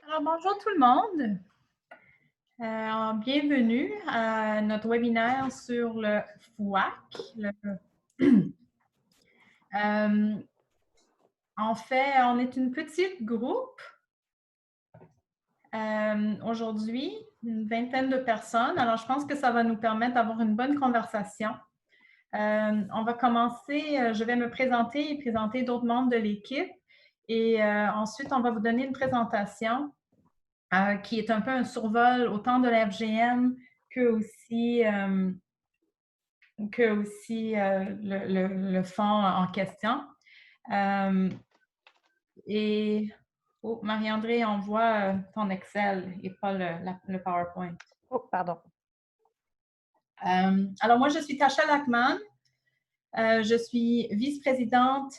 Alors, bonjour tout le monde. Bienvenue à notre webinaire sur le FOUAC. Euh, en fait, on est une petite groupe aujourd'hui, une vingtaine de personnes. Alors, je pense que ça va nous permettre d'avoir une bonne conversation. On va commencer, je vais me présenter et présenter d'autres membres de l'équipe. Et ensuite, on va vous donner une présentation qui est un peu un survol autant de la FGM que aussi le fonds en question. Et Marie-André, on voit ton Excel et pas le PowerPoint. Oh, pardon. Alors, moi, je suis Tasha Lackman. Je suis vice-présidente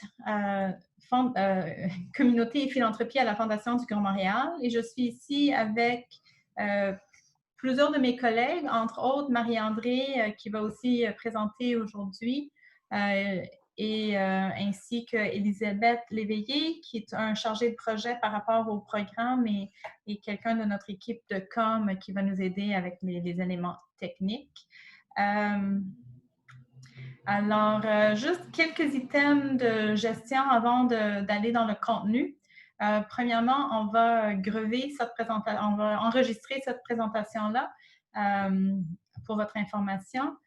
communauté et philanthropie à la Fondation du Grand Montréal et je suis ici avec plusieurs de mes collègues, entre autres Marie-André, qui va aussi présenter aujourd'hui, ainsi qu'Élisabeth Léveillé, qui est un chargé de projet par rapport au programme et quelqu'un de notre équipe de com qui va nous aider avec les éléments techniques. Alors, juste quelques items de gestion avant d'aller dans le contenu. Premièrement, on va grever cette présentation, on va enregistrer cette présentation-là pour votre information.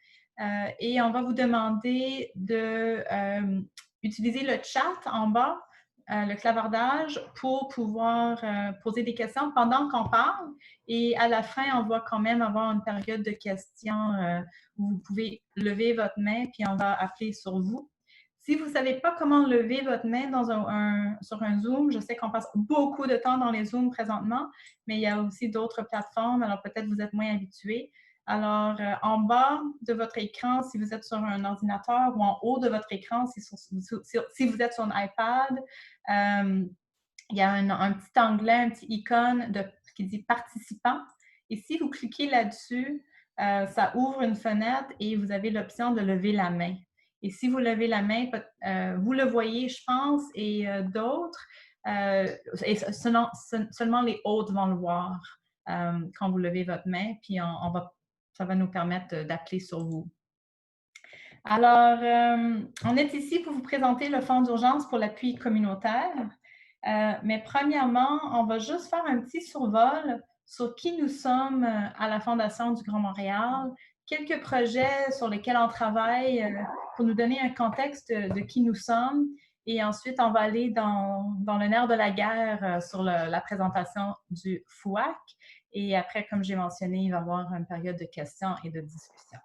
Et on va vous demander d'utiliser le chat en bas, le clavardage, pour pouvoir poser des questions pendant qu'on parle. Et à la fin, on va quand même avoir une période de questions où vous pouvez lever votre main, puis on va appeler sur vous. Si vous ne savez pas comment lever votre main sur un Zoom, je sais qu'on passe beaucoup de temps dans les Zooms présentement, mais il y a aussi d'autres plateformes, alors peut-être vous êtes moins habitués. Alors, en bas de votre écran, si vous êtes sur un ordinateur, ou en haut de votre écran, si vous êtes sur un iPad, il y a un petit onglet, un petit icône qui dit « Participants ». Et si vous cliquez là-dessus, ça ouvre une fenêtre et vous avez l'option de lever la main. Et si vous levez la main, vous le voyez, je pense, et d'autres, et seulement les autres vont le voir quand vous levez votre main, puis ça va nous permettre d'appeler sur vous. Alors, on est ici pour vous présenter le Fonds d'urgence pour l'appui communautaire. Mais premièrement, on va juste faire un petit survol sur qui nous sommes à la Fondation du Grand Montréal, quelques projets sur lesquels on travaille pour nous donner un contexte de qui nous sommes. Et ensuite, on va aller dans le nerf de la guerre sur la présentation du FOUAC. Et après, comme j'ai mentionné, il va y avoir une période de questions et de discussion.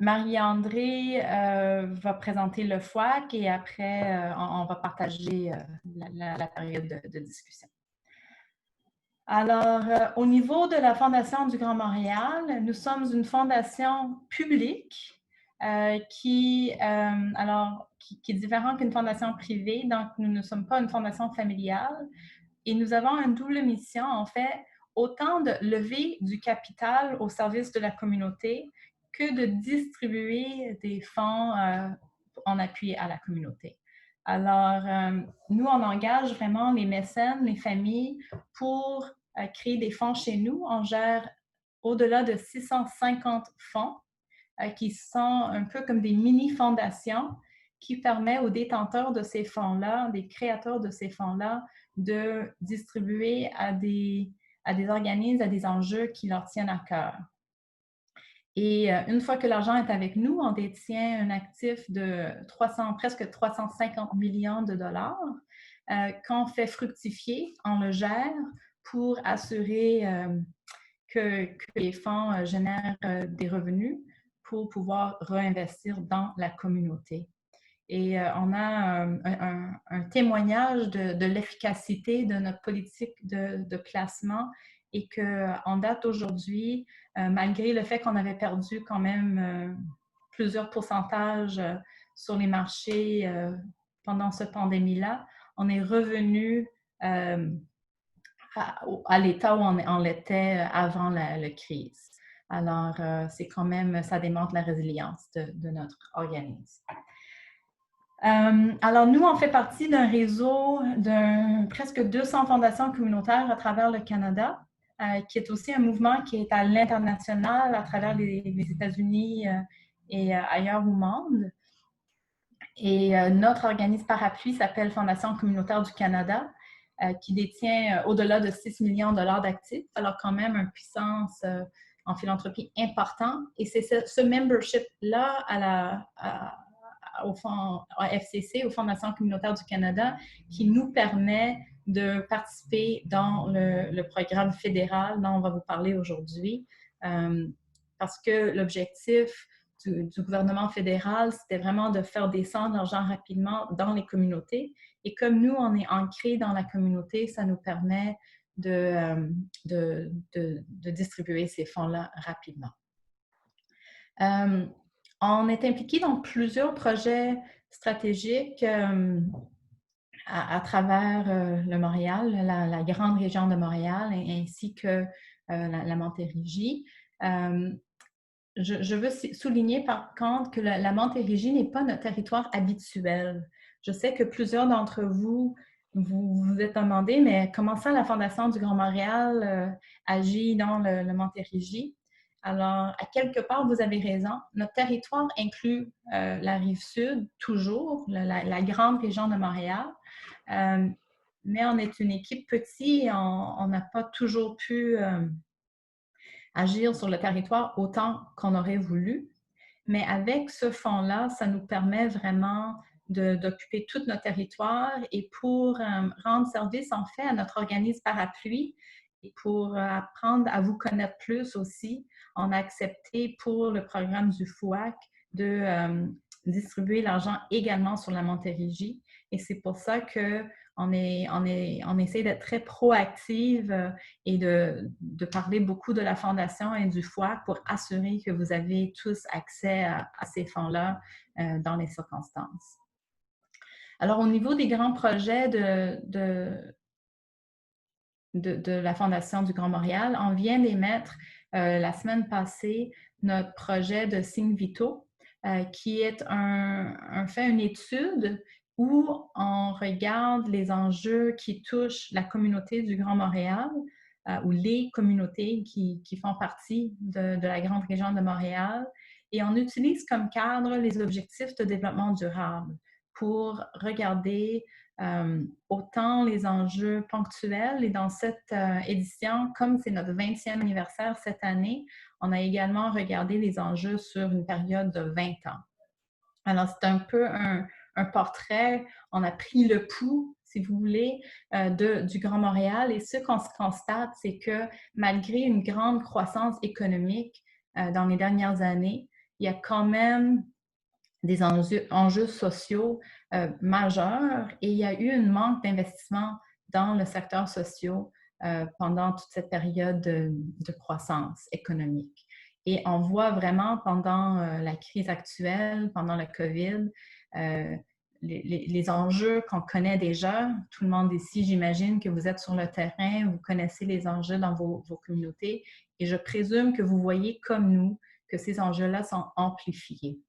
Marie-André va présenter le FOUAC et après, on va partager la période de discussion. Alors, au niveau de la Fondation du Grand Montréal, nous sommes une fondation publique qui est différente qu'une fondation privée. Donc, nous ne sommes pas une fondation familiale et nous avons une double mission, en fait, autant de lever du capital au service de la communauté que de distribuer des fonds en appui à la communauté. Alors, nous, on engage vraiment les mécènes, les familles pour créer des fonds chez nous. On gère au-delà de 650 fonds qui sont un peu comme des mini-fondations qui permettent aux détenteurs de ces fonds-là, des créateurs de ces fonds-là, de distribuer à des organismes, à des enjeux qui leur tiennent à cœur. Et une fois que l'argent est avec nous, on détient un actif de presque 350 millions de dollars qu'on fait fructifier, on le gère pour assurer que les fonds génèrent des revenus pour pouvoir réinvestir dans la communauté. Et on a un témoignage de l'efficacité de notre politique de placement et qu'en date aujourd'hui, malgré le fait qu'on avait perdu quand même plusieurs pourcentages sur les marchés pendant cette pandémie-là, on est revenu à l'état où on l'était avant la crise. Alors, c'est quand même, ça démontre la résilience de notre organisme. Alors, nous, on fait partie d'un réseau de presque 200 fondations communautaires à travers le Canada, qui est aussi un mouvement qui est à l'international, à travers les États-Unis et ailleurs au monde. Et notre organisme parapluie s'appelle Fondation communautaire du Canada, qui détient au-delà de 6 millions de dollars d'actifs, alors quand même une puissance en philanthropie important. Et c'est ce membership-là au FCC, aux Fondations communautaires du Canada, qui nous permet de participer dans le programme fédéral dont on va vous parler aujourd'hui. Parce que l'objectif du gouvernement fédéral, c'était vraiment de faire descendre l'argent rapidement dans les communautés. Et comme nous, on est ancrés dans la communauté, ça nous permet de distribuer ces fonds-là rapidement. On est impliqué dans plusieurs projets stratégiques à travers le Montréal, la grande région de Montréal, ainsi que la Montérégie. Je veux souligner par contre que la Montérégie n'est pas notre territoire habituel. Je sais que plusieurs d'entre vous vous êtes demandé, mais comment ça la Fondation du Grand Montréal agit dans le Montérégie? Alors, à quelque part, vous avez raison. Notre territoire inclut la Rive-Sud, toujours, la grande région de Montréal. Mais on est une équipe petite et on n'a pas toujours pu agir sur le territoire autant qu'on aurait voulu. Mais avec ce fonds-là, ça nous permet vraiment d'occuper tout notre territoire et pour rendre service, en fait, à notre organisme parapluie et pour apprendre à vous connaître plus aussi, on a accepté pour le programme du FOAC de distribuer l'argent également sur la Montérégie. Et c'est pour ça qu'on essaie d'être très proactive et de parler beaucoup de la Fondation et du FOAC pour assurer que vous avez tous accès à ces fonds-là dans les circonstances. Alors, au niveau des grands projets de la Fondation du Grand Montréal, on vient d'émettre la semaine passée notre projet de signes vitaux, qui est une étude où on regarde les enjeux qui touchent la communauté du Grand Montréal ou les communautés qui font partie de la grande région de Montréal. Et on utilise comme cadre les objectifs de développement durable pour regarder autant les enjeux ponctuels. Et dans cette édition, comme c'est notre 20e anniversaire cette année, on a également regardé les enjeux sur une période de 20 ans. Alors, c'est un peu un portrait. On a pris le pouls, si vous voulez, du Grand Montréal. Et ce qu'on se constate, c'est que malgré une grande croissance économique dans les dernières années, il y a quand même des enjeux sociaux majeurs et il y a eu un manque d'investissement dans le secteur social pendant toute cette période de croissance économique. Et on voit vraiment pendant la crise actuelle, pendant le COVID, les enjeux qu'on connaît déjà. Tout le monde ici, j'imagine que vous êtes sur le terrain, vous connaissez les enjeux dans vos communautés et je présume que vous voyez comme nous que ces enjeux-là sont amplifiés.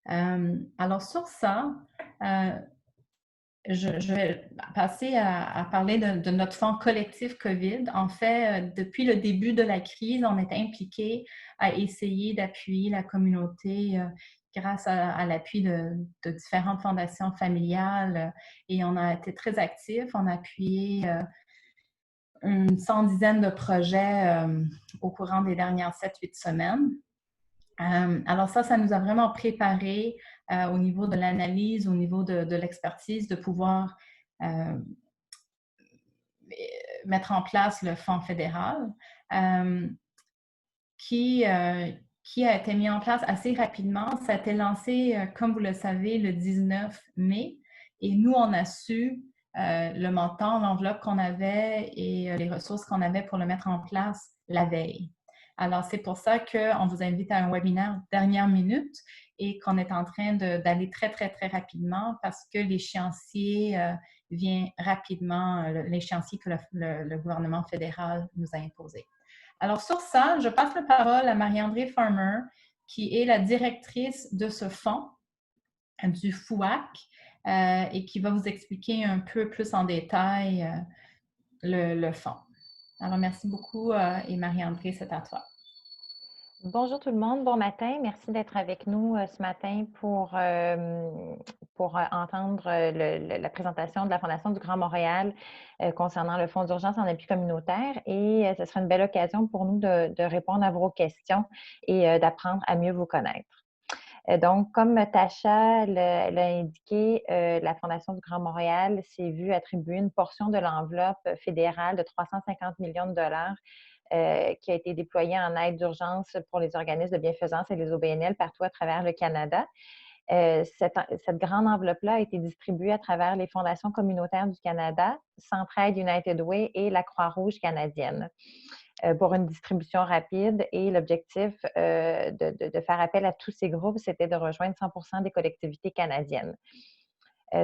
Alors sur ça, je vais passer à parler de notre fonds collectif COVID. En fait, depuis le début de la crise, on est impliqué à essayer d'appuyer la communauté grâce à l'appui de différentes fondations familiales et on a été très actifs. On a appuyé une centaine de projets au courant des dernières 7-8 semaines. Alors ça nous a vraiment préparé au niveau de l'analyse, au niveau de l'expertise, de pouvoir mettre en place le fonds fédéral qui a été mis en place assez rapidement. Ça a été lancé, comme vous le savez, le 19 mai et nous, on a su le montant, l'enveloppe qu'on avait et les ressources qu'on avait pour le mettre en place la veille. Alors, c'est pour ça qu'on vous invite à un webinaire dernière minute et qu'on est en train d'aller très, très, très rapidement parce que l'échéancier vient rapidement, l'échéancier que le gouvernement fédéral nous a imposé. Alors, sur ça, je passe la parole à Marie-Andrée Farmer, qui est la directrice de ce fonds du FOUAC et qui va vous expliquer un peu plus en détail le fonds. Alors, merci beaucoup et Marie-André, c'est à toi. Bonjour tout le monde, bon matin. Merci d'être avec nous ce matin pour entendre la présentation de la Fondation du Grand Montréal concernant le Fonds d'urgence en appui communautaire. Et ce sera une belle occasion pour nous de répondre à vos questions et d'apprendre à mieux vous connaître. Donc, comme Tacha l'a indiqué, la Fondation du Grand Montréal s'est vue attribuer une portion de l'enveloppe fédérale de 350 millions de dollars qui a été déployée en aide d'urgence pour les organismes de bienfaisance et les OBNL partout à travers le Canada. Cette grande enveloppe-là a été distribuée à travers les fondations communautaires du Canada, Centraide United Way et la Croix-Rouge canadienne pour une distribution rapide. Et l'objectif de faire appel à tous ces groupes, c'était de rejoindre 100% des collectivités canadiennes.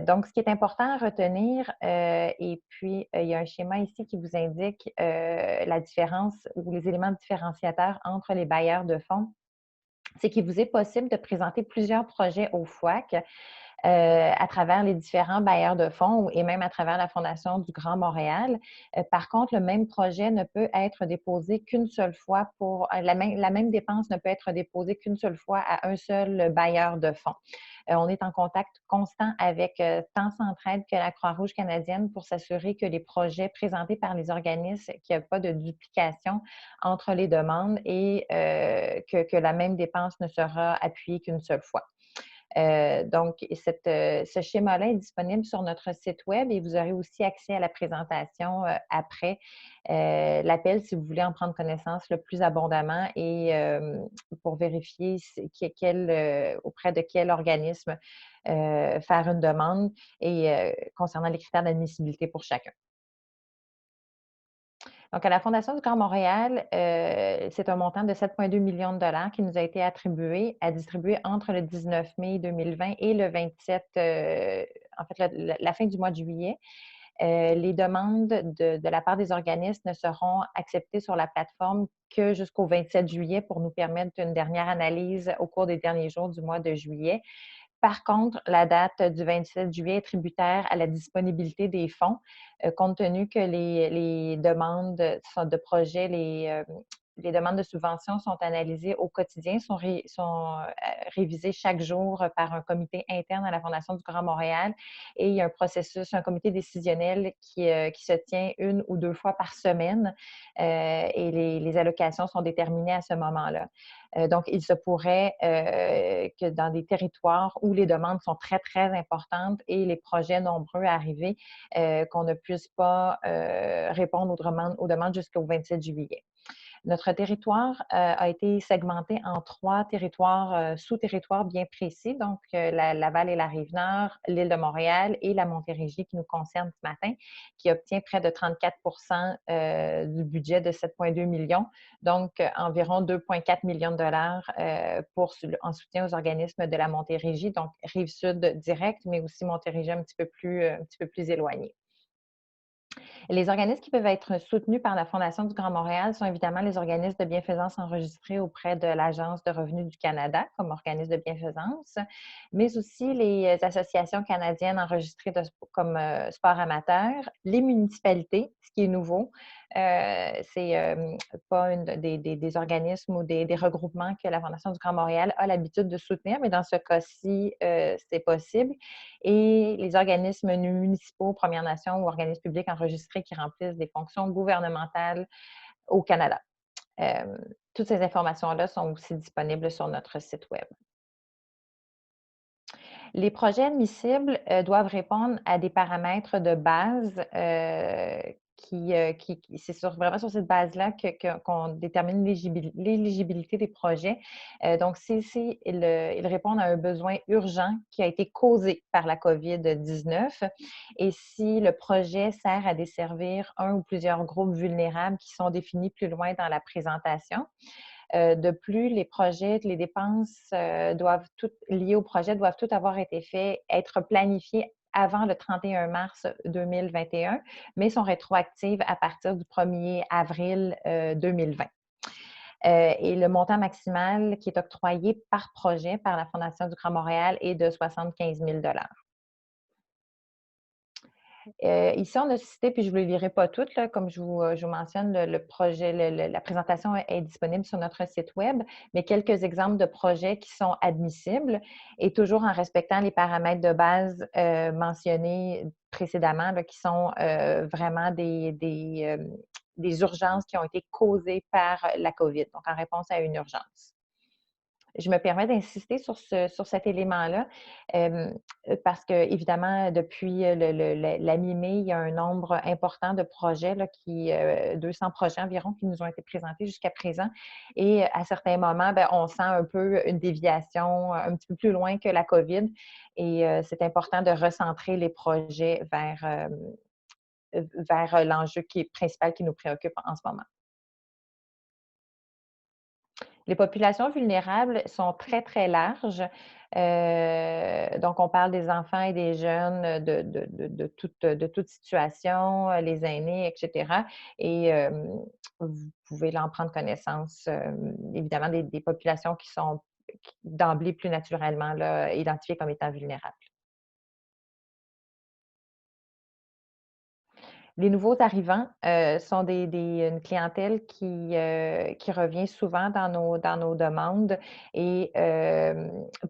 Donc, ce qui est important à retenir, et puis il y a un schéma ici qui vous indique la différence ou les éléments différenciateurs entre les bailleurs de fonds, c'est qu'il vous est possible de présenter plusieurs projets au FOAC à travers les différents bailleurs de fonds et même à travers la Fondation du Grand Montréal. Par contre, le même projet ne peut être déposé qu'une seule fois pour la même dépense ne peut être déposée qu'une seule fois à un seul bailleur de fonds. On est en contact constant avec tant Centraide que la Croix-Rouge canadienne pour s'assurer que les projets présentés par les organismes, qu'il n'y a pas de duplication entre les demandes et que la même dépense ne sera appuyée qu'une seule fois. Donc, ce schéma-là est disponible sur notre site web et vous aurez aussi accès à la présentation après l'appel si vous voulez en prendre connaissance le plus abondamment et pour vérifier auprès de quel organisme faire une demande et concernant les critères d'admissibilité pour chacun. Donc, à la Fondation du Grand Montréal, c'est un montant de 7,2 millions de dollars qui nous a été attribué à distribuer entre le 19 mai 2020 et le 27, en fait, la fin du mois de juillet. Les demandes de la part des organismes ne seront acceptées sur la plateforme que jusqu'au 27 juillet pour nous permettre une dernière analyse au cours des derniers jours du mois de juillet. Par contre, la date du 27 juillet est tributaire à la disponibilité des fonds, compte tenu que les demandes de projets, les demandes de subventions sont analysées au quotidien, sont révisées chaque jour par un comité interne à la Fondation du Grand Montréal et il y a un processus, un comité décisionnel qui se tient une ou deux fois par semaine et les allocations sont déterminées à ce moment-là. Donc, il se pourrait que dans des territoires où les demandes sont très, très importantes et les projets nombreux à arriver, qu'on ne puisse pas répondre aux demandes jusqu'au 27 juillet. Notre territoire a été segmenté en 3 territoires, sous-territoires bien précis, donc Laval et la Rive-Nord, l'île de Montréal et la Montérégie qui nous concerne ce matin, qui obtient près de 34 du budget de 7,2 millions, donc environ 2,4 millions de dollars en soutien aux organismes de la Montérégie, donc Rive-Sud directe, mais aussi Montérégie un petit peu plus éloignée. Les organismes qui peuvent être soutenus par la Fondation du Grand Montréal sont évidemment les organismes de bienfaisance enregistrés auprès de l'Agence de revenus du Canada comme organisme de bienfaisance, mais aussi les associations canadiennes enregistrées comme sport amateur, les municipalités, ce qui est nouveau. C'est pas des organismes ou des regroupements que la Fondation du Grand Montréal a l'habitude de soutenir, mais dans ce cas-ci, c'est possible. Et les organismes municipaux, Premières Nations ou organismes publics enregistrés qui remplissent des fonctions gouvernementales au Canada. Toutes ces informations-là sont aussi disponibles sur notre site web. Les projets admissibles doivent répondre à des paramètres de base c'est vraiment sur cette base-là qu'on détermine l'éligibilité des projets. Donc, ils répondent à un besoin urgent qui a été causé par la COVID-19 et si le projet sert à desservir un ou plusieurs groupes vulnérables qui sont définis plus loin dans la présentation. De plus, les dépenses liées au projet doivent toutes avoir été faites, être planifiées avant le 31 mars 2021, mais sont rétroactives à partir du 1er avril 2020. Et le montant maximal qui est octroyé par projet par la Fondation du Grand Montréal est de 75 000 $. Ici, on a cité, puis je ne vous les lirai pas toutes, là, comme je vous mentionne, le projet, la présentation est disponible sur notre site Web, mais quelques exemples de projets qui sont admissibles et toujours en respectant les paramètres de base mentionnés précédemment, là, qui sont vraiment des urgences qui ont été causées par la COVID, donc en réponse à une urgence. Je me permets d'insister sur cet élément-là parce que, évidemment, depuis la mi-mai, il y a un nombre important de projets, là, 200 projets environ qui nous ont été présentés jusqu'à présent. Et à certains moments, bien, on sent un peu une déviation un petit peu plus loin que la COVID. Et c'est important de recentrer les projets vers l'enjeu principal qui nous préoccupe en ce moment. Les populations vulnérables sont très, très larges. Donc, on parle des enfants et des jeunes de toute situation, les aînés, et cetera. Et vous pouvez là en prendre connaissance, évidemment, des populations qui sont d'emblée plus naturellement là, identifiées comme étant vulnérables. Les nouveaux arrivants sont une clientèle qui revient souvent dans nos demandes et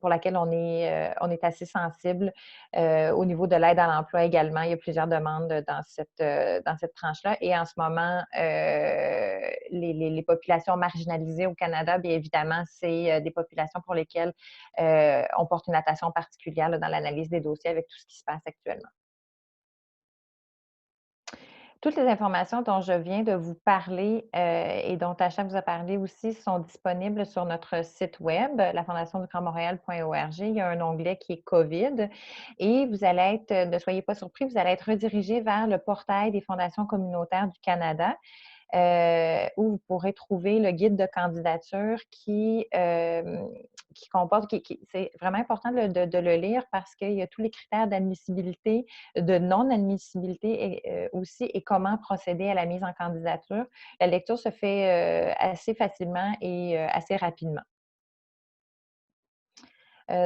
pour laquelle on est assez sensible. Au niveau de l'aide à l'emploi également, il y a plusieurs demandes dans cette tranche-là. Et en ce moment, les populations marginalisées au Canada, bien évidemment, c'est des populations pour lesquelles on porte une attention particulière là, dans l'analyse des dossiers avec tout ce qui se passe actuellement. Toutes les informations dont je viens de vous parler et dont Tasha vous a parlé aussi sont disponibles sur notre site web, lafondationdugrandmontréal.org. Il y a un onglet qui est COVID et vous allez être, ne soyez pas surpris, vous allez être redirigé vers le portail des fondations communautaires du Canada. Où vous pourrez trouver le guide de candidature qui comporte, c'est vraiment important de le lire parce qu'il y a tous les critères d'admissibilité, de non-admissibilité aussi et comment procéder à la mise en candidature. La lecture se fait assez facilement et assez rapidement.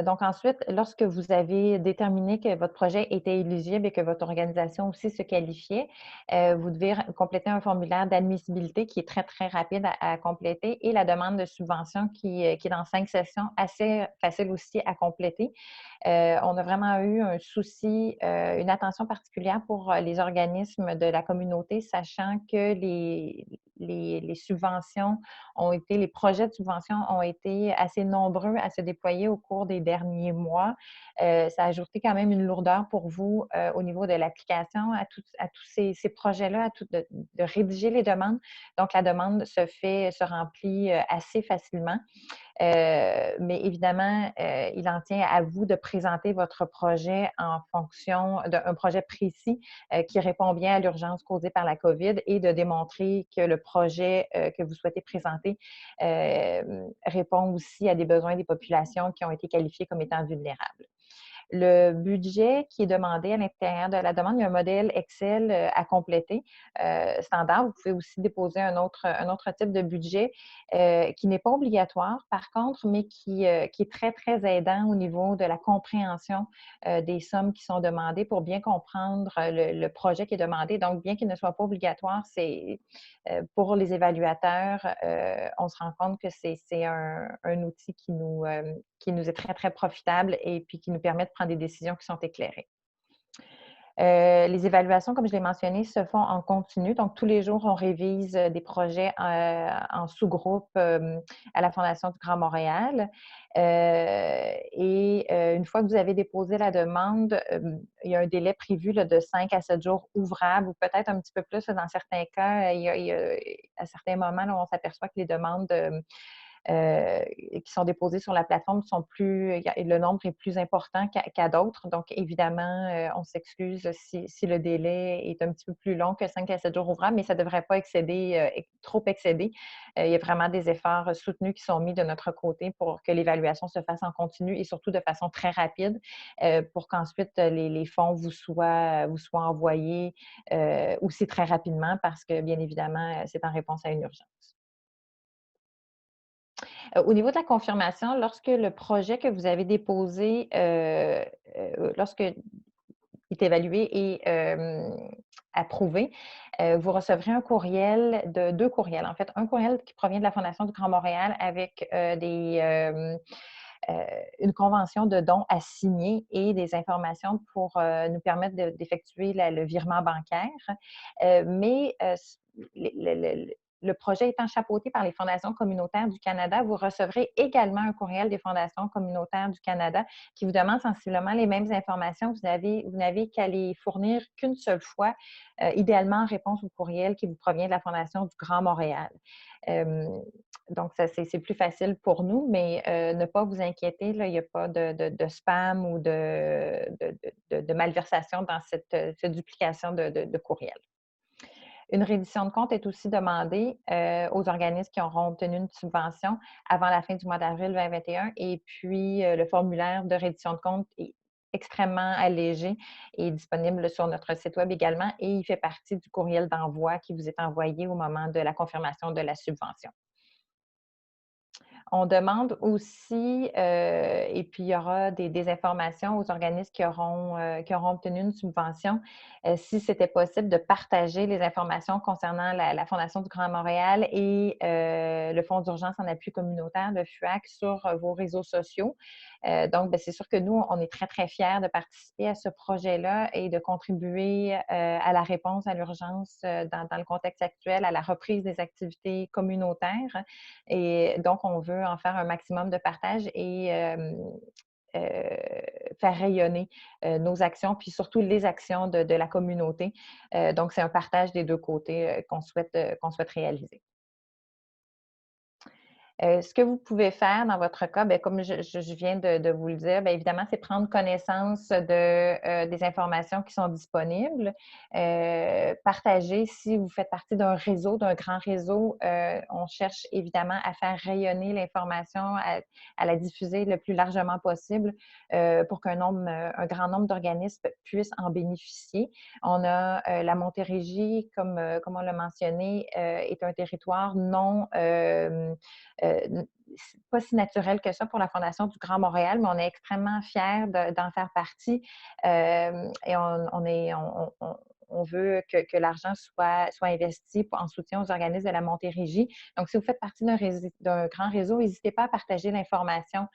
Donc ensuite, lorsque vous avez déterminé que votre projet était éligible et que votre organisation aussi se qualifiait, vous devez compléter un formulaire d'admissibilité qui est très, très rapide à compléter et la demande de subvention qui est dans 5 sessions, assez facile aussi à compléter. On a vraiment eu un souci, une attention particulière pour les organismes de la communauté, sachant que les subventions les projets de subvention ont été assez nombreux à se déployer au cours des derniers mois. Ça a ajouté quand même une lourdeur pour vous au niveau de l'application à tous ces projets-là, de rédiger les demandes. Donc, la demande se remplit assez facilement. Mais évidemment, il en tient à vous de présenter votre projet en fonction d'un projet précis qui répond bien à l'urgence causée par la COVID et de démontrer que le projet que vous souhaitez présenter répond aussi à des besoins des populations qui ont été qualifiées comme étant vulnérables. Le budget qui est demandé à l'intérieur de la demande, il y a un modèle Excel à compléter standard. Vous pouvez aussi déposer un autre type de budget qui n'est pas obligatoire, par contre, mais qui est très, très aidant au niveau de la compréhension des sommes qui sont demandées pour bien comprendre le projet qui est demandé. Donc, bien qu'il ne soit pas obligatoire, c'est pour les évaluateurs, on se rend compte que c'est un outil qui nous est très, très profitable et puis qui nous permet de prendre des décisions qui sont éclairées. Les évaluations, comme je l'ai mentionné, se font en continu. Donc, tous les jours, on révise des projets en sous-groupe à la Fondation du Grand Montréal. Une fois que vous avez déposé la demande, il y a un délai prévu là, de 5 à 7 jours ouvrables ou peut-être un petit peu plus dans certains cas. À certains moments, là, on s'aperçoit que les demandes qui sont déposées sur la plateforme le nombre est plus important qu'à d'autres. Donc, évidemment, on s'excuse si le délai est un petit peu plus long que 5 à 7 jours ouvrables, mais ça ne devrait pas trop excéder. Il y a vraiment des efforts soutenus qui sont mis de notre côté pour que l'évaluation se fasse en continu et surtout de façon très rapide pour qu'ensuite les fonds vous soient envoyés aussi très rapidement parce que, bien évidemment, c'est en réponse à une urgence. Au niveau de la confirmation, lorsque le projet que vous avez déposé, lorsque est évalué et approuvé, vous recevrez un courriel de 2 courriels. En fait, un courriel qui provient de la Fondation du Grand Montréal avec une convention de don à signer et des informations pour nous permettre d'effectuer le virement bancaire. Mais le projet étant chapeauté par les fondations communautaires du Canada, vous recevrez également un courriel des fondations communautaires du Canada qui vous demande sensiblement les mêmes informations. Vous n'avez qu'à les fournir qu'une seule fois, idéalement en réponse au courriel qui vous provient de la Fondation du Grand Montréal. Donc, c'est plus facile pour nous, mais ne pas vous inquiéter, là, il n'y a pas de spam ou de malversation dans cette duplication de courriel. Une reddition de compte est aussi demandée aux organismes qui auront obtenu une subvention avant la fin du mois d'avril 2021. Et puis, le formulaire de reddition de compte est extrêmement allégé et disponible sur notre site Web également. Et il fait partie du courriel d'envoi qui vous est envoyé au moment de la confirmation de la subvention. On demande aussi, et puis il y aura des informations aux organismes qui auront obtenu une subvention, si c'était possible de partager les informations concernant la Fondation du Grand Montréal et le Fonds d'urgence en appui communautaire, le FUAC, sur vos réseaux sociaux. Donc, c'est sûr que nous, on est très, très fiers de participer à ce projet-là et de contribuer à la réponse à l'urgence dans le contexte actuel, à la reprise des activités communautaires. Et donc, on veut en faire un maximum de partage et faire rayonner nos actions, puis surtout les actions de la communauté. Donc, c'est un partage des deux côtés qu'on souhaite réaliser. Ce que vous pouvez faire dans votre cas, comme je viens de vous le dire, évidemment, c'est prendre connaissance des informations qui sont disponibles. Partager si vous faites partie d'un réseau, d'un grand réseau. On cherche évidemment à faire rayonner l'information, à la diffuser le plus largement possible pour qu'un grand nombre d'organismes puissent en bénéficier. On a la Montérégie, comme on l'a mentionné, est un territoire non pas si naturel que ça pour la Fondation du Grand Montréal, mais on est extrêmement fiers d'en faire partie et on veut que l'argent soit investi en soutien aux organismes de la Montérégie. Donc, si vous faites partie d'un grand réseau, n'hésitez pas à partager l'information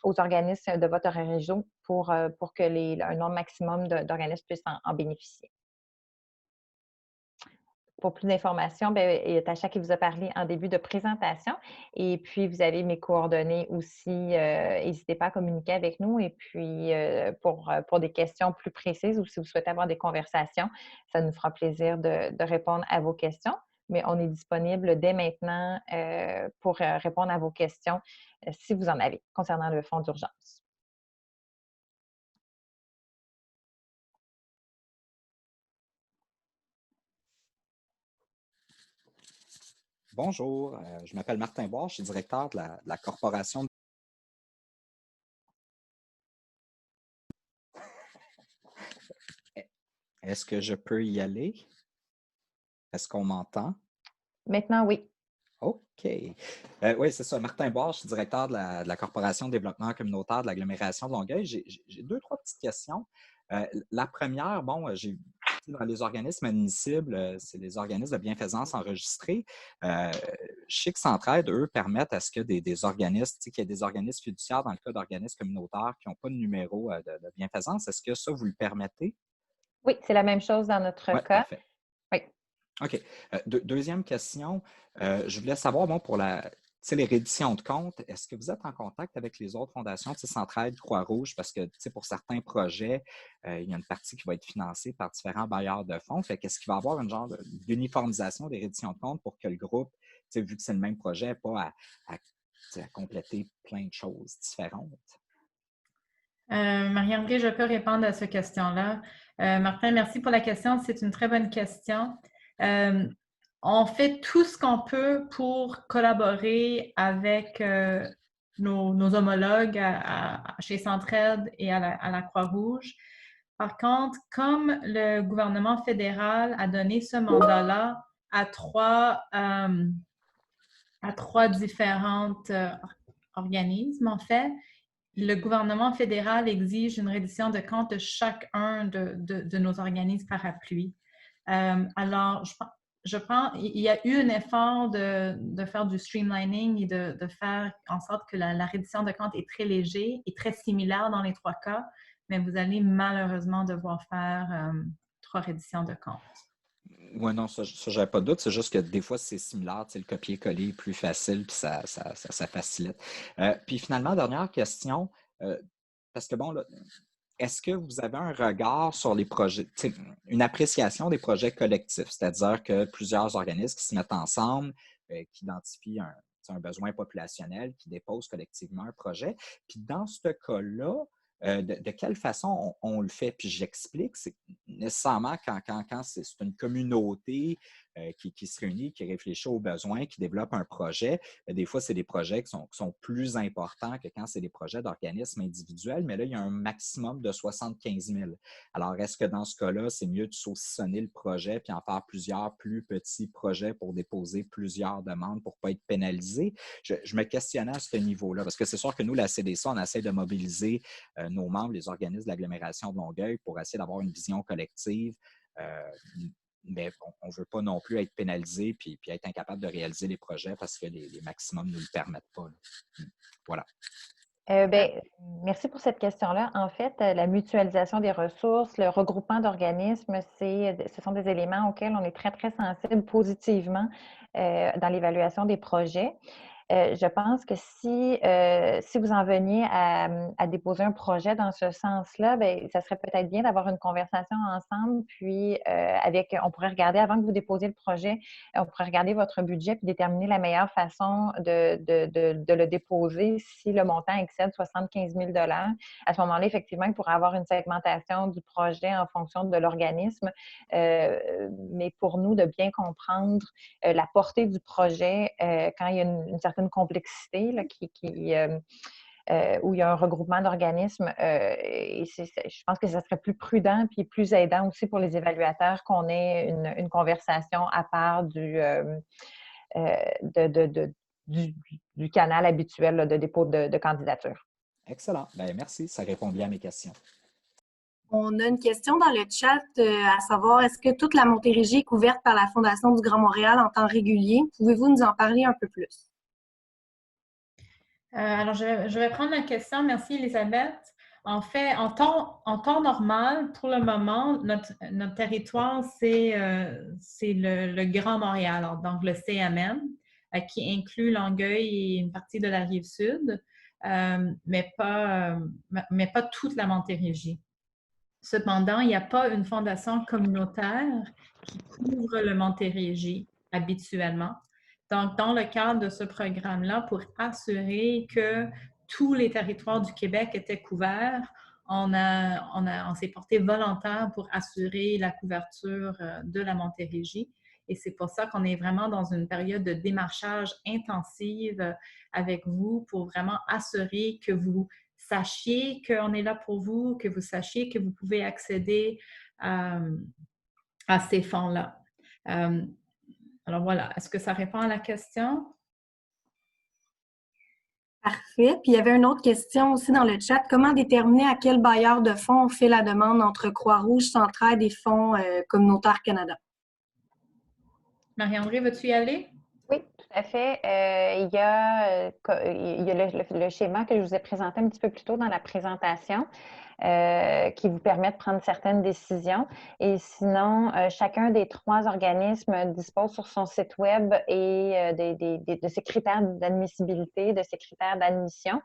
aux organismes de votre région pour que un nombre maximum d'organismes puissent en bénéficier. Pour plus d'informations, il y a Tasha qui vous a parlé en début de présentation. Et puis, vous avez mes coordonnées aussi. N'hésitez pas à communiquer avec nous. Et puis, pour des questions plus précises ou si vous souhaitez avoir des conversations, ça nous fera plaisir de répondre à vos questions. Mais on est disponible dès maintenant pour répondre à vos questions si vous en avez concernant le fonds d'urgence. Bonjour, je m'appelle Martin Boire, je suis directeur de la corporation. Est-ce que je peux y aller? Est-ce qu'on m'entend? Maintenant, oui. OK. Oui, c'est ça. Martin Boire, je suis directeur de la Corporation de développement communautaire de l'agglomération de Longueuil. J'ai deux, trois petites questions. La première, j'ai dans les organismes admissibles, c'est des organismes de bienfaisance enregistrés. Je sais que Centraide, eux, permettent à ce que des organismes, qu'il y ait des organismes fiduciaires dans le cas d'organismes communautaires qui n'ont pas de numéro de bienfaisance. Est-ce que ça, vous le permettez? Oui, c'est la même chose dans notre Oui, cas. parfait. Oui. OK. Deuxième question, je voulais savoir, pour les redditions de comptes, est-ce que vous êtes en contact avec les autres fondations, Centraide, Croix-Rouge, parce que pour certains projets, il y a une partie qui va être financée par différents bailleurs de fonds. Fait qu'est-ce qu'il va y avoir une genre d'uniformisation des redditions de comptes pour que le groupe, vu que c'est le même projet, n'ait pas à compléter plein de choses différentes? Marie-André, je peux répondre à cette question-là. Martin, merci pour la question. C'est une très bonne question. On fait tout ce qu'on peut pour collaborer avec nos homologues chez Centraide et à la Croix-Rouge. Par contre, comme le gouvernement fédéral a donné ce mandat-là à à 3 différentes organismes, en fait. Le gouvernement fédéral exige une reddition de comptes de chacun de nos organismes parapluies. Alors, je pense il y a eu un effort de faire du streamlining et de faire en sorte que la reddition de comptes est très léger et très similaire dans les 3 cas, mais vous allez malheureusement devoir faire 3 redditions de comptes. Oui, non, ça j'avais pas de doute. C'est juste que des fois, c'est similaire. Tu sais, le copier-coller est plus facile, puis ça facilite. Puis finalement, dernière question, parce que bon, là, est-ce que vous avez un regard sur les projets, tu sais, une appréciation des projets collectifs, c'est-à-dire que plusieurs organismes qui se mettent ensemble, qui identifient un besoin populationnel, qui déposent collectivement un projet. Puis dans ce cas-là, de quelle façon on le fait? Puis j'explique, c'est nécessairement quand c'est une communauté qui se réunit, qui réfléchit aux besoins, qui développe un projet. Des fois, c'est des projets qui sont plus importants que quand c'est des projets d'organismes individuels, mais là, il y a un maximum de 75 000. Alors, est-ce que dans ce cas-là, c'est mieux de saucissonner le projet puis en faire plusieurs plus petits projets pour déposer plusieurs demandes pour ne pas être pénalisé? Je me questionnais à ce niveau-là, parce que c'est sûr que nous, la CDC, on essaie de mobiliser nos membres, les organismes de l'agglomération de Longueuil, pour essayer d'avoir une vision collective. Mais on ne veut pas non plus être pénalisé puis être incapable de réaliser les projets parce que les maximums ne nous le permettent pas. Voilà. Ben, merci pour cette question-là. En fait, la mutualisation des ressources, le regroupement d'organismes, ce sont des éléments auxquels on est très, très sensible positivement dans l'évaluation des projets. Je pense que si vous en veniez à déposer un projet dans ce sens-là, bien, ça serait peut-être bien d'avoir une conversation ensemble, puis on pourrait regarder, avant que vous déposiez le projet, on pourrait regarder votre budget puis déterminer la meilleure façon de le déposer si le montant excède 75 000 $. À ce moment-là, effectivement, il pourrait avoir une segmentation du projet en fonction de l'organisme. Mais pour nous, de bien comprendre la portée du projet quand il y a une certaine complexité là, où il y a un regroupement d'organismes. Je pense que ça serait plus prudent et plus aidant aussi pour les évaluateurs qu'on ait une conversation à part du canal habituel là, de dépôt de candidature. Excellent. Bien, merci. Ça répond bien à mes questions. On a une question dans le chat à savoir, est-ce que toute la Montérégie est couverte par la Fondation du Grand Montréal en temps régulier? Pouvez-vous nous en parler un peu plus? Alors, je vais prendre la question. Merci, Elisabeth. En fait, en temps normal, pour le moment, notre territoire, c'est le Grand Montréal, donc le CMM, qui inclut Longueuil et une partie de la Rive-Sud, mais pas toute la Montérégie. Cependant, il n'y a pas une fondation communautaire qui couvre le Montérégie habituellement. Donc, dans le cadre de ce programme-là, pour assurer que tous les territoires du Québec étaient couverts, on s'est porté volontaire pour assurer la couverture de la Montérégie. Et c'est pour ça qu'on est vraiment dans une période de démarchage intensive avec vous pour vraiment assurer que vous sachiez qu'on est là pour vous, que vous sachiez que vous pouvez accéder à ces fonds-là. Alors voilà, est-ce que ça répond à la question? Parfait. Puis il y avait une autre question aussi dans le chat. Comment déterminer à quel bailleur de fonds on fait la demande entre Croix-Rouge, Centraide et Fonds communautaire Canada? Marie-André, veux-tu y aller? Oui, tout à fait. Il y a le schéma que je vous ai présenté un petit peu plus tôt dans la présentation. Qui vous permet de prendre certaines décisions. Et sinon, chacun des 3 organismes dispose sur son site web et de ses critères d'admissibilité, de ses critères d'admission.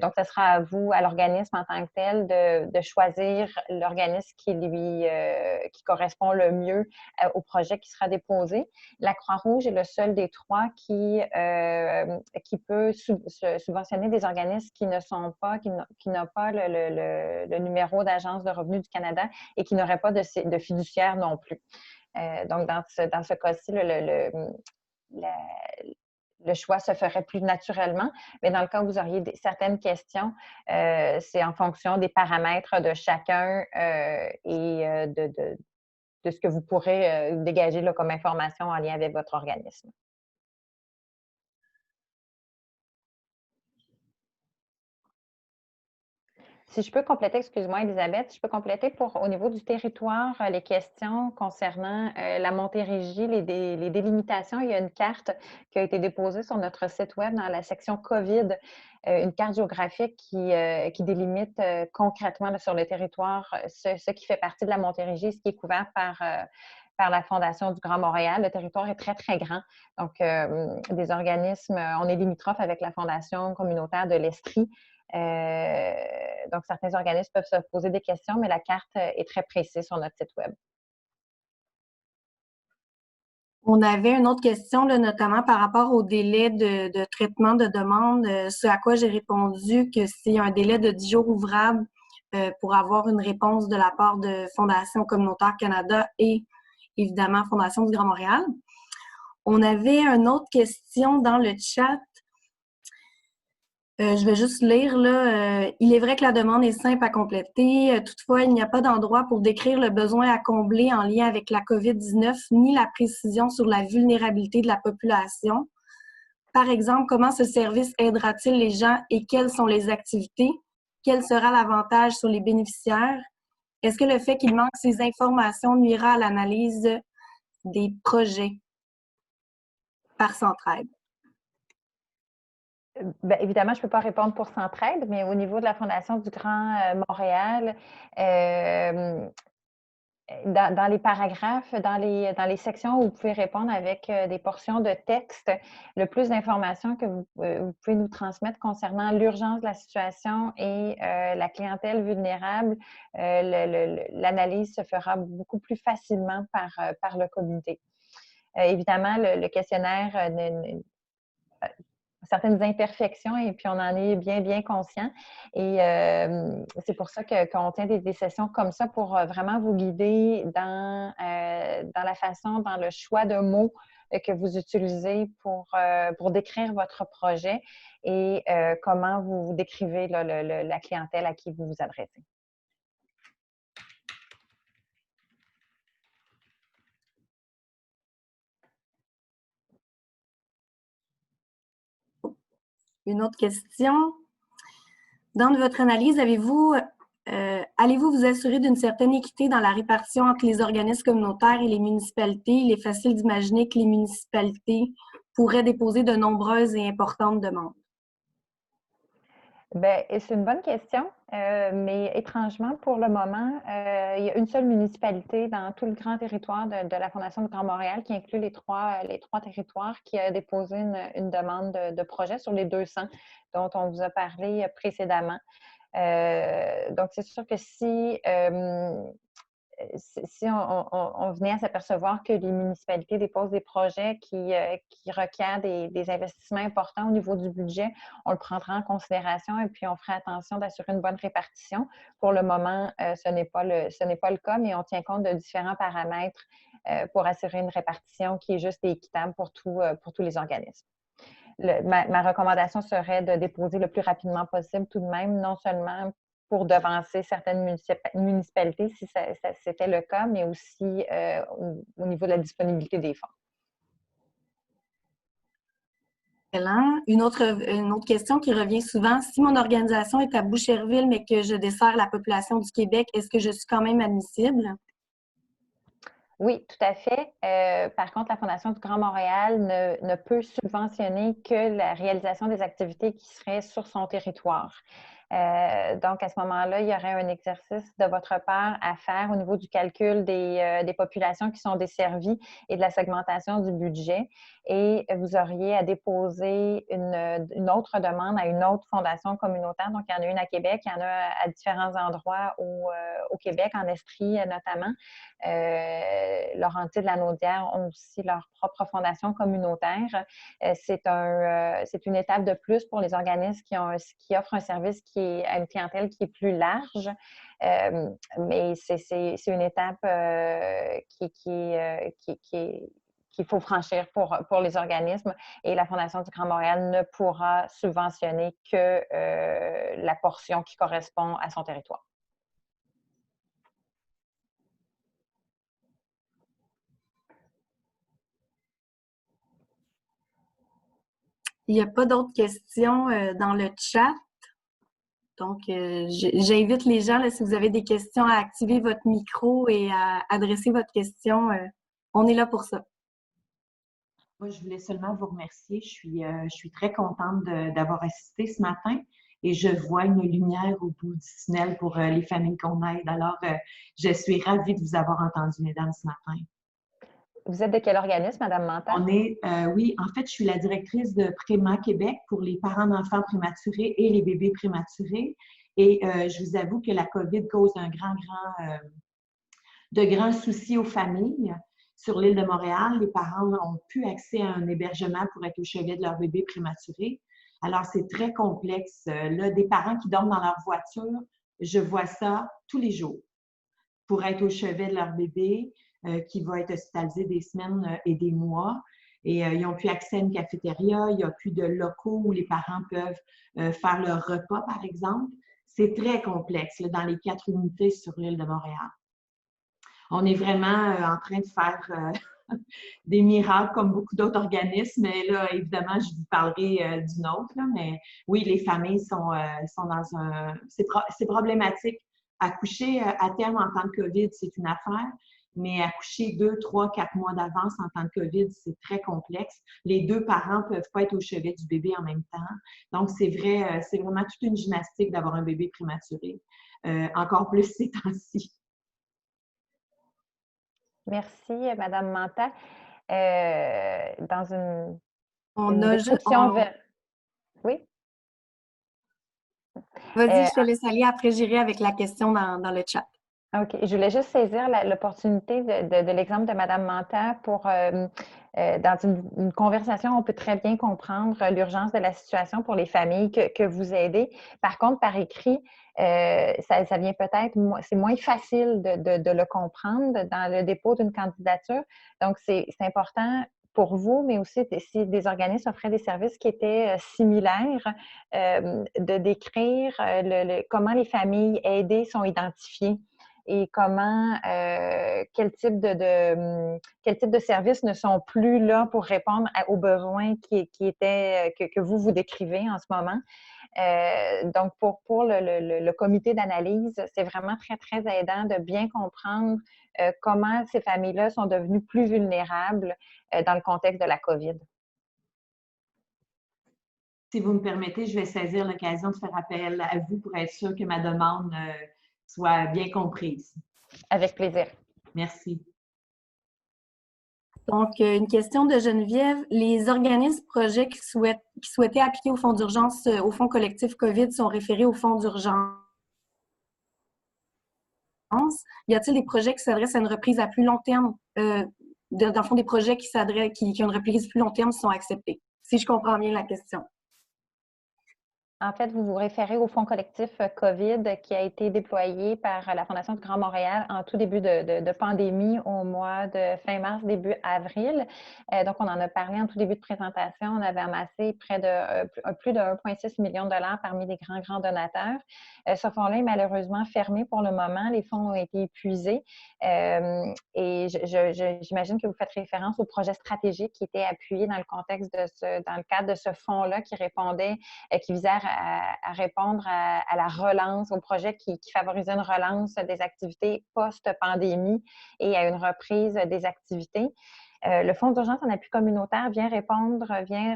Donc, ce sera à vous, à l'organisme en tant que tel, de choisir l'organisme qui correspond le mieux au projet qui sera déposé. La Croix-Rouge est le seul des 3 qui peut subventionner des organismes qui n'ont pas le numéro d'Agence de revenus du Canada et qui n'aurait pas de fiduciaire non plus. Donc, dans ce cas-ci, le choix se ferait plus naturellement, mais dans le cas où vous auriez certaines questions, c'est en fonction des paramètres de chacun et de ce que vous pourrez dégager là, comme information en lien avec votre organisme. Si je peux compléter, excuse-moi, Elisabeth, si je peux compléter au niveau du territoire, les questions concernant la Montérégie, les délimitations. Il y a une carte qui a été déposée sur notre site web dans la section COVID, une carte géographique qui délimite concrètement là, sur le territoire ce qui fait partie de la Montérégie, ce qui est couvert par la Fondation du Grand Montréal. Le territoire est très, très grand. Donc, des organismes, on est limitrophe avec la Fondation communautaire de l'Estrie. Donc, certains organismes peuvent se poser des questions, mais la carte est très précise sur notre site web. On avait une autre question, là, notamment par rapport au délai de traitement de demande, ce à quoi j'ai répondu que c'est un délai de 10 jours ouvrables pour avoir une réponse de la part de Fondation Communautaire Canada et évidemment Fondation du Grand Montréal. On avait une autre question dans le chat. Je vais juste lire, là. Il est vrai que la demande est simple à compléter. Toutefois, il n'y a pas d'endroit pour décrire le besoin à combler en lien avec la COVID-19, ni la précision sur la vulnérabilité de la population. Par exemple, comment ce service aidera-t-il les gens et quelles sont les activités? Quel sera l'avantage sur les bénéficiaires? Est-ce que le fait qu'il manque ces informations nuira à l'analyse des projets par Centraide? Bien, évidemment, je ne peux pas répondre pour Centraide, mais au niveau de la Fondation du Grand Montréal, dans les paragraphes, dans les sections où vous pouvez répondre avec des portions de texte, le plus d'informations que vous pouvez nous transmettre concernant l'urgence de la situation et la clientèle vulnérable, l'analyse se fera beaucoup plus facilement par le comité. Évidemment, le questionnaire certaines imperfections et puis on en est bien, bien conscient. Et c'est pour ça qu'on tient des sessions comme ça pour vraiment vous guider dans la façon, dans le choix de mots que vous utilisez pour décrire votre projet et comment vous décrivez là, la clientèle à qui vous vous adressez. Une autre question. Dans votre analyse, allez-vous vous assurer d'une certaine équité dans la répartition entre les organismes communautaires et les municipalités? Il est facile d'imaginer que les municipalités pourraient déposer de nombreuses et importantes demandes. Bien, c'est une bonne question, mais étrangement, pour le moment, il y a une seule municipalité dans tout le grand territoire de la Fondation du Grand Montréal qui inclut les trois territoires qui a déposé une demande de projet sur les 200 dont on vous a parlé précédemment. Donc, c'est sûr que si on venait à s'apercevoir que les municipalités déposent des projets qui requièrent des investissements importants au niveau du budget, on le prendra en considération et puis on fera attention d'assurer une bonne répartition. Pour le moment, ce n'est pas le cas, mais on tient compte de différents paramètres pour assurer une répartition qui est juste et équitable pour tous les organismes. Ma recommandation serait de déposer le plus rapidement possible tout de même, non seulement pour devancer certaines municipalités, si c'était le cas, mais aussi au niveau de la disponibilité des fonds. Excellent. Une autre question qui revient souvent. Si mon organisation est à Boucherville, mais que je desserre la population du Québec, est-ce que je suis quand même admissible? Oui, tout à fait. Par contre, la Fondation du Grand Montréal ne peut subventionner que la réalisation des activités qui seraient sur son territoire. Donc, à ce moment-là, il y aurait un exercice de votre part à faire au niveau du calcul des populations qui sont desservies et de la segmentation du budget. Et vous auriez à déposer une autre demande à une autre fondation communautaire. Donc, il y en a une à Québec, il y en a à différents endroits au Québec, en Estrie notamment. Laurentides, Lanaudière ont aussi leur propre fondation communautaire. C'est une étape de plus pour les organismes qui offrent un service qui est à une clientèle qui est plus large. Mais c'est une étape qu'il faut franchir pour les organismes et la Fondation du Grand Montréal ne pourra subventionner que la portion qui correspond à son territoire. Il n'y a pas d'autres questions dans le chat. Donc, j'invite les gens, là, si vous avez des questions, à activer votre micro et à adresser votre question. On est là pour ça. Moi, je voulais seulement vous remercier. Je suis très contente d'avoir assisté ce matin et je vois une lumière au bout du tunnel pour les familles qu'on aide. Alors, je suis ravie de vous avoir entendu, mesdames, ce matin. Vous êtes de quel organisme, Madame Manta? Oui, en fait, je suis la directrice de Préma Québec pour les parents d'enfants prématurés et les bébés prématurés. Et je vous avoue que la COVID cause de grands soucis aux familles. Sur l'île de Montréal, les parents n'ont plus accès à un hébergement pour être au chevet de leur bébé prématuré. Alors, c'est très complexe. Là, des parents qui dorment dans leur voiture, je vois ça tous les jours pour être au chevet de leur bébé qui va être hospitalisé des semaines et des mois. Et ils n'ont plus accès à une cafétéria, il n'y a plus de locaux où les parents peuvent faire leur repas, par exemple. C'est très complexe là, dans les 4 unités sur l'île de Montréal. On est vraiment en train de faire des miracles comme beaucoup d'autres organismes. Mais là, évidemment, je vous parlerai d'une autre. Là, mais oui, les familles sont dans un... C'est problématique. Accoucher à terme en temps de COVID, c'est une affaire. Mais accoucher 2, 3, 4 mois d'avance en temps de COVID, c'est très complexe. Les 2 parents ne peuvent pas être au chevet du bébé en même temps. Donc, c'est vrai, c'est vraiment toute une gymnastique d'avoir un bébé prématuré. Encore plus ces temps-ci. Merci, Madame Manta. Dans une description... Oui? Vas-y, je te laisse aller. Après, j'irai avec la question dans le chat. OK. Je voulais juste saisir l'opportunité de l'exemple de Mme Manta pour, dans une conversation, on peut très bien comprendre l'urgence de la situation pour les familles que vous aidez. Par contre, par écrit, ça vient peut-être, c'est moins facile de le comprendre dans le dépôt d'une candidature. Donc, c'est important pour vous, mais aussi si des organismes offraient des services qui étaient similaires, de décrire comment les familles aidées sont identifiées et comment, quel type de services ne sont plus là pour répondre aux besoins que vous décrivez en ce moment. Donc, pour le comité d'analyse, c'est vraiment très, très aidant de bien comprendre comment ces familles-là sont devenues plus vulnérables dans le contexte de la COVID. Si vous me permettez, je vais saisir l'occasion de faire appel à vous pour être sûr que ma demande soit bien comprise. Avec plaisir. Merci. Donc, une question de Geneviève. Les organismes projets qui souhaitaient appliquer au fonds d'urgence, au fonds collectif COVID, sont référés au fonds d'urgence. Y a-t-il des projets qui s'adressent à une reprise à plus long terme? Dans le fond, des projets qui ont une reprise plus long terme sont acceptés, si je comprends bien la question. En fait, vous vous référez au fonds collectif COVID qui a été déployé par la Fondation du Grand Montréal en tout début de pandémie au mois de fin mars, début avril. Donc, on en a parlé en tout début de présentation. On avait amassé près de plus de 1,6 million de dollars parmi les grands donateurs. Ce fonds-là est malheureusement fermé pour le moment. Les fonds ont été épuisés. Et j'imagine que vous faites référence au projet stratégique qui était appuyé dans le contexte dans le cadre de ce fonds-là qui répondait, qui visait à répondre à la relance, au projet qui favorisait une relance des activités post-pandémie et à une reprise des activités. Le Fonds d'urgence en appui communautaire vient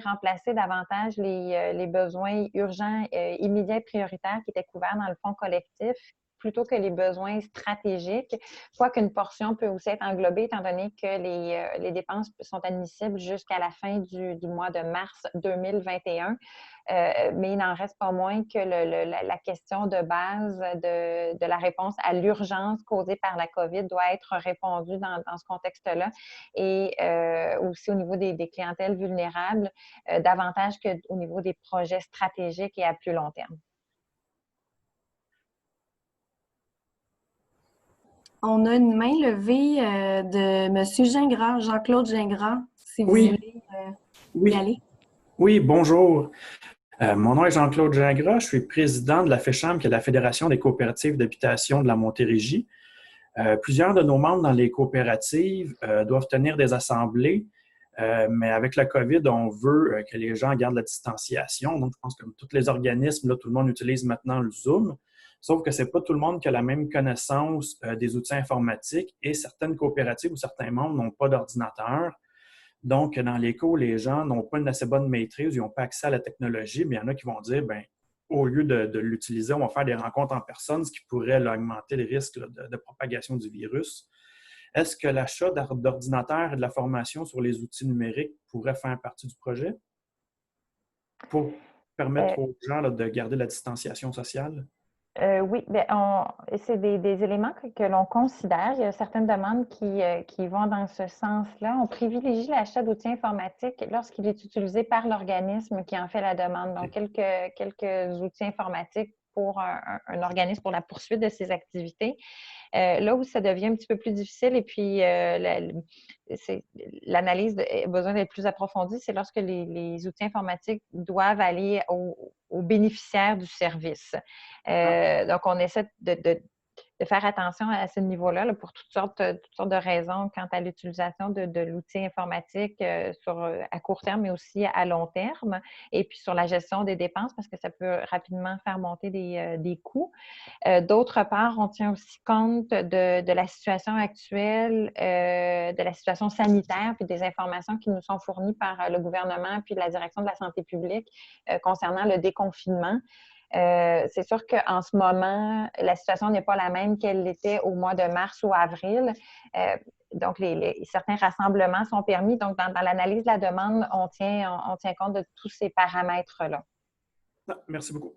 remplacer davantage les besoins urgents, immédiats et prioritaires qui étaient couverts dans le fonds collectif, plutôt que les besoins stratégiques, quoiqu'une portion peut aussi être englobée, étant donné que les dépenses sont admissibles jusqu'à la fin du mois de mars 2021. Mais il n'en reste pas moins que la question de base de la réponse à l'urgence causée par la COVID doit être répondue dans ce contexte-là et aussi au niveau des clientèles vulnérables, davantage qu'au niveau des projets stratégiques et à plus long terme. On a une main levée de M. Gingras, Jean-Claude Gingras, si vous voulez y aller. Oui, bonjour. Mon nom est Jean-Claude Gingras. Je suis président de la FECHAM, qui est la Fédération des coopératives d'habitation de la Montérégie. Plusieurs de nos membres dans les coopératives doivent tenir des assemblées Mais avec la COVID, on veut que les gens gardent la distanciation. Donc, je pense que comme tous les organismes, là, tout le monde utilise maintenant le Zoom. Sauf que ce n'est pas tout le monde qui a la même connaissance des outils informatiques et certaines coopératives ou certains membres n'ont pas d'ordinateur. Donc, dans les cas où les gens n'ont pas une assez bonne maîtrise, ils n'ont pas accès à la technologie, mais il y en a qui vont dire, bien, au lieu de l'utiliser, on va faire des rencontres en personne, ce qui pourrait là, augmenter les risques là, de propagation du virus. Est-ce que l'achat d'ordinateurs et de la formation sur les outils numériques pourrait faire partie du projet pour permettre aux gens là, de garder la distanciation sociale? Oui, c'est des éléments que l'on considère. Il y a certaines demandes qui vont dans ce sens-là. On privilégie l'achat d'outils informatiques lorsqu'il est utilisé par l'organisme qui en fait la demande. Donc, quelques outils informatiques pour un organisme pour la poursuite de ses activités. Là où ça devient un petit peu plus difficile et puis l'analyse a besoin d'être plus approfondie, c'est lorsque les outils informatiques doivent aller aux bénéficiaires du service. Donc, on essaie de faire attention à ce niveau-là là, pour toutes sortes de raisons quant à l'utilisation de l'outil informatique à court terme, mais aussi à long terme, et puis sur la gestion des dépenses, parce que ça peut rapidement faire monter des coûts. D'autre part, on tient aussi compte de la situation actuelle, de la situation sanitaire, puis des informations qui nous sont fournies par le gouvernement puis la Direction de la santé publique concernant le déconfinement. C'est sûr qu'en ce moment, la situation n'est pas la même qu'elle l'était au mois de mars ou avril. Donc, certains rassemblements sont permis. Donc, dans l'analyse de la demande, on tient compte de tous ces paramètres-là. Merci beaucoup.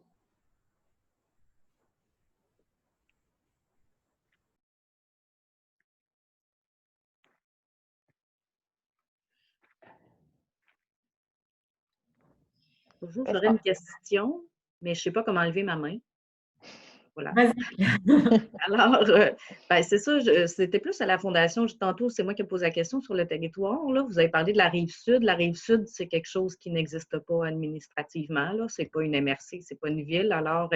Bonjour, j'aurais une question, mais je ne sais pas comment lever ma main. Voilà. Alors, c'est ça, c'était plus à la Fondation. Tantôt, c'est moi qui ai posé la question sur le territoire. Là. Vous avez parlé de la Rive-Sud. La Rive-Sud, c'est quelque chose qui n'existe pas administrativement. Ce n'est pas une MRC, ce n'est pas une ville. Alors,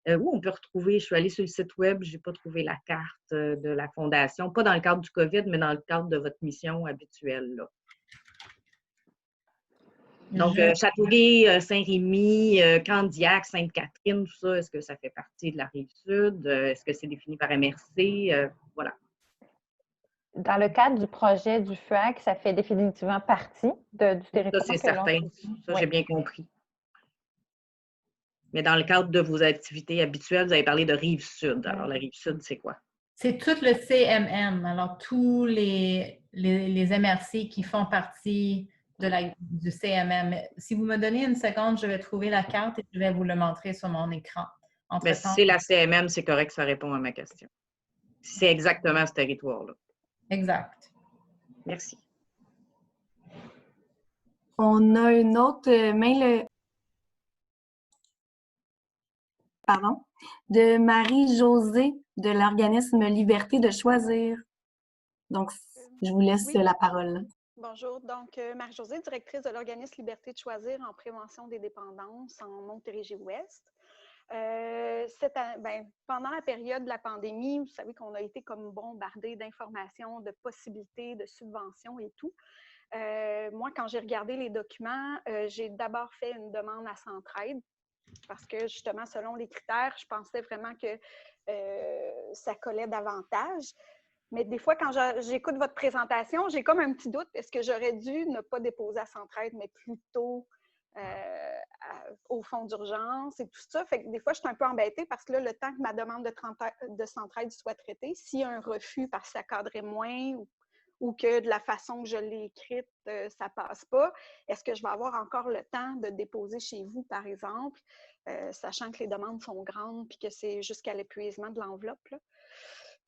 où on peut retrouver? Je suis allée sur le site web, je n'ai pas trouvé la carte de la Fondation. Pas dans le cadre du COVID, mais dans le cadre de votre mission habituelle. Là. Donc, Châteauguay, Saint-Rémy, Candiac, Sainte-Catherine, tout ça, est-ce que ça fait partie de la Rive-Sud? Est-ce que c'est défini par MRC? Voilà. Dans le cadre du projet du FEAC, ça fait définitivement partie du territoire. Ça, c'est certain. Ça, j'ai bien compris. Mais dans le cadre de vos activités habituelles, vous avez parlé de Rive-Sud. Alors, la Rive-Sud, c'est quoi? C'est tout le CMM. Alors, tous les MRC qui font partie du CMM. Si vous me donnez une seconde, je vais trouver la carte et je vais vous le montrer sur mon écran. Mais si c'est la CMM, c'est correct, ça répond à ma question. C'est exactement ce territoire-là. Exact. Merci. On a une autre mail de Marie-Josée de l'organisme Liberté de choisir. Donc, je vous laisse la parole. Bonjour, donc Marie-Josée, directrice de l'organisme Liberté de choisir en prévention des dépendances en Montérégie-Ouest. Pendant la période de la pandémie, vous savez qu'on a été comme bombardés d'informations, de possibilités, de subventions et tout. Moi, quand j'ai regardé les documents, j'ai d'abord fait une demande à Centraide parce que justement, selon les critères, je pensais vraiment que ça collait davantage. Mais des fois, quand j'écoute votre présentation, j'ai comme un petit doute. Est-ce que j'aurais dû ne pas déposer à Centraide, mais plutôt au fonds d'urgence et tout ça? Fait que des fois, je suis un peu embêtée parce que là, le temps que ma demande de Centraide soit traitée, s'il y a un refus parce que ça cadrait moins ou que de la façon que je l'ai écrite, ça ne passe pas, est-ce que je vais avoir encore le temps de déposer chez vous, par exemple, sachant que les demandes sont grandes et que c'est jusqu'à l'épuisement de l'enveloppe, là?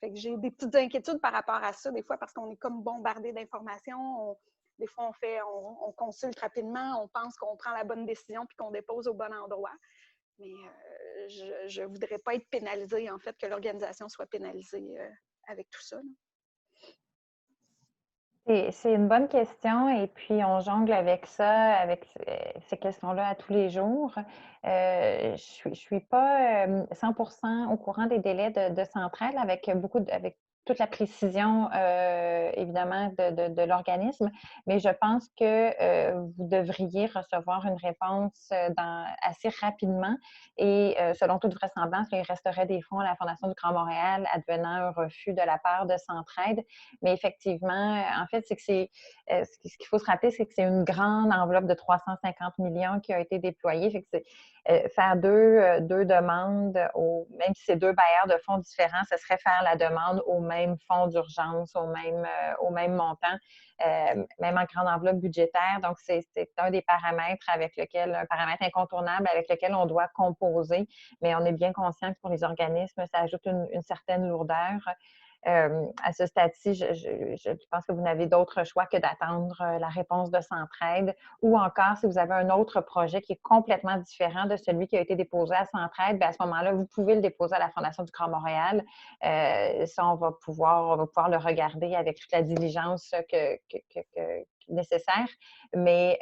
Fait que j'ai des petites inquiétudes par rapport à ça, des fois, parce qu'on est comme bombardé d'informations. Des fois, on consulte rapidement, on pense qu'on prend la bonne décision puis qu'on dépose au bon endroit. Mais je ne voudrais pas être pénalisée, en fait, que l'organisation soit pénalisée avec tout ça. C'est une bonne question et puis on jongle avec ça, avec ces questions-là à tous les jours. Je suis pas 100% au courant des délais de Centraide avec toute la précision, évidemment, de l'organisme, mais je pense que vous devriez recevoir une réponse assez rapidement et selon toute vraisemblance, il resterait des fonds à la Fondation du Grand Montréal advenant un refus de la part de Centraide. Mais effectivement, en fait, c'est que ce qu'il faut se rappeler, c'est que c'est une grande enveloppe de 350 millions qui a été déployée. Fait que c'est faire deux demandes, même si c'est deux bailleurs de fonds différents, ce serait faire la demande au même fonds d'urgence, au même montant, même en grande enveloppe budgétaire. Donc, c'est un des paramètres un paramètre incontournable avec lequel on doit composer, mais on est bien conscient que pour les organismes, ça ajoute une certaine lourdeur. À ce stade-ci, je pense que vous n'avez d'autre choix que d'attendre la réponse de Centraide ou encore, si vous avez un autre projet qui est complètement différent de celui qui a été déposé à Centraide, bien, à ce moment-là, vous pouvez le déposer à la Fondation du Grand Montréal. Ça, on va pouvoir le regarder avec toute la diligence nécessaire. Mais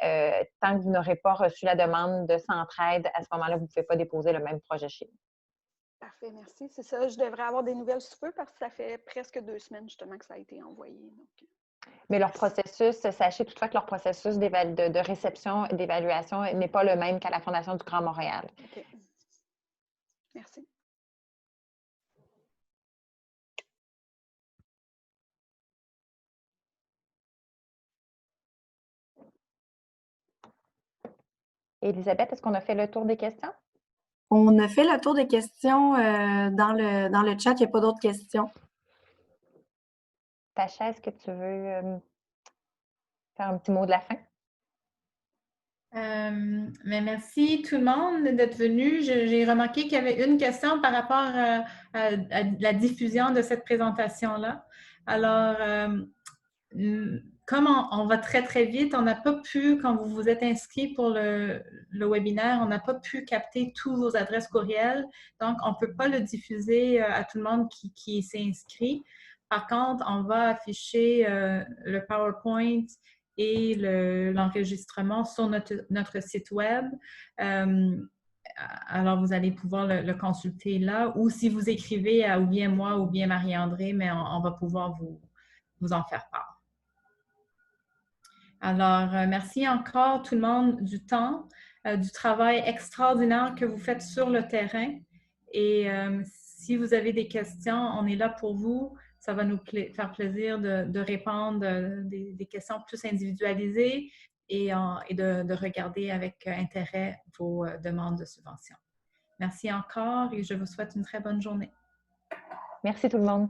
tant que vous n'aurez pas reçu la demande de Centraide, à ce moment-là, vous ne pouvez pas déposer le même projet chez nous. Parfait, merci. C'est ça, je devrais avoir des nouvelles sous peu parce que ça fait presque 2 semaines justement que ça a été envoyé. Donc, mais leur processus, sachez toutefois que leur processus de réception et d'évaluation n'est pas le même qu'à la Fondation du Grand Montréal. OK. Merci. Élisabeth, est-ce qu'on a fait le tour des questions? On a fait le tour des questions dans le chat. Il n'y a pas d'autres questions. Tacha, est-ce que tu veux faire un petit mot de la fin? Mais merci tout le monde d'être venu. J'ai remarqué qu'il y avait une question par rapport à la diffusion de cette présentation-là. Alors, comme on va très, très vite, on n'a pas pu, quand vous vous êtes inscrit pour le webinaire, on n'a pas pu capter tous vos adresses courriels. Donc, on ne peut pas le diffuser à tout le monde qui s'est inscrit. Par contre, on va afficher le PowerPoint et l'enregistrement sur notre site web. Alors, vous allez pouvoir le consulter là. Ou si vous écrivez à ou bien moi ou bien Marie-André, mais on va pouvoir vous en faire part. Alors, merci encore tout le monde du temps, du travail extraordinaire que vous faites sur le terrain. Et si vous avez des questions, on est là pour vous. Ça va nous faire plaisir de répondre des questions plus individualisées et de regarder avec intérêt vos demandes de subvention. Merci encore et je vous souhaite une très bonne journée. Merci tout le monde.